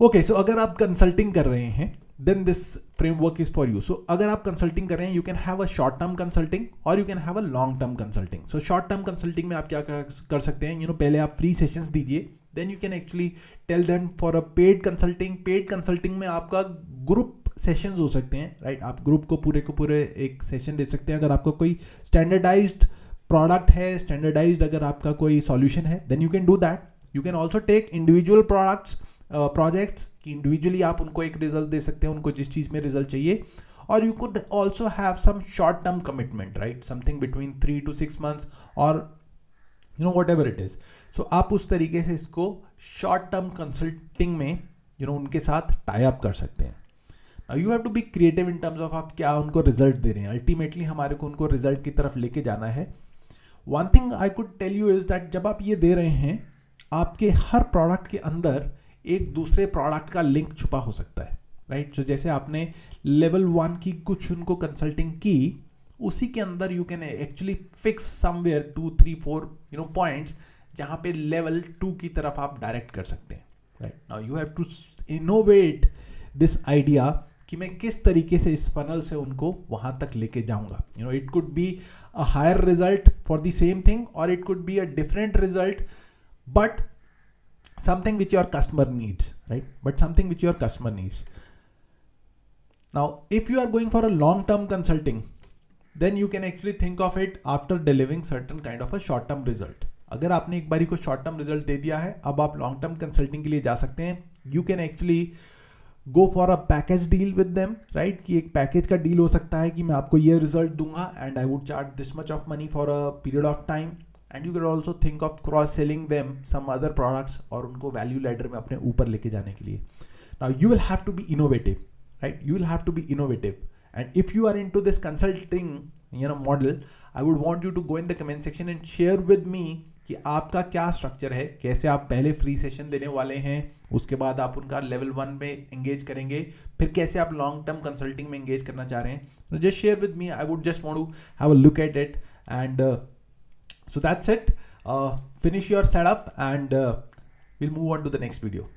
Okay, सो अगर आप consulting कर रहे हैं then this framework is for you. So अगर आप कंसल्टिंग कर रहे हैं, you can have a short term consulting और you can have a long term consulting. So short term consulting में आप क्या कर सकते हैं, पहले आप फ्री सेशंस दीजिए, then you can actually tell them for a paid consulting. Paid consulting में आपका ग्रुप सेशंस हो सकते हैं, राइट. आप ग्रुप को पूरे एक सेशन दे सकते हैं. अगर आपका कोई स्टैंडर्डाइज्ड प्रोडक्ट है, स्टैंडर्डाइज्ड अगर आपका कोई सॉल्यूशन है, then you can do that. You can also take individual projects कि इंडिविजुअली आप उनको एक रिजल्ट दे सकते हैं, उनको जिस चीज़ में रिजल्ट चाहिए. और you could also have some short term commitment, right, something between 3 to 6 months और whatever it is. So आप उस तरीके से इसको शॉर्ट टर्म कंसल्टिंग में उनके साथ टाई अप कर सकते हैं. You have to be creative in terms of आप क्या उनको रिजल्ट दे रहे हैं. अल्टीमेटली हमारे को उनको रिजल्ट की तरफ लेके जाना है. One thing I could tell you is that जब आप ये दे रहे हैं, आपके हर प्रोडक्ट के अंदर एक दूसरे प्रोडक्ट का लिंक छुपा हो सकता है, राइट. सो जैसे आपने लेवल 1 की कुछ उनको कंसल्टिंग की, उसी के अंदर you can actually fix somewhere 2 3 4 points जहाँ पे लेवल 2 की तरफ आप डायरेक्ट कर सकते हैं, right. Now you have to innovate this idea कि मैं किस तरीके से इस फनल से उनको वहाँ तक लेके जाऊँगा. It could be a higher result for the same thing और it could be a different result, but something which your customer needs, right? But something which your customer needs. Now, if you are going for a long-term consulting, then you can actually think of it after delivering certain kind of a short-term result. अगर आपने एक बारी को short term result दे दिया है, अब आप long term consulting के लिए जा सकते हैं. You can actually go for a package deal with them, right, कि एक पैकेज का डील हो सकता है कि मैं आपको ये रिजल्ट दूंगा and I would charge this much of money for a period of time. And you can also think of cross selling them some other products और उनको वैल्यू लैडर में अपने ऊपर लेके जाने के लिए. Now you will have to be innovative, right. You will have to be innovative. And if you are into this consulting model, I would want you to go in the comment section and share with me कि आपका क्या structure है, कैसे आप पहले free session देने वाले हैं, उसके बाद आप उनका लेवल 1 में एंगेज करेंगे, फिर कैसे आप लॉन्ग टर्म कंसल्टिंग में एंगेज करना चाह रहे हैं. Just share with me. I would just want to have a look at it and so that's it. Finish your setup and we'll move on to the next video.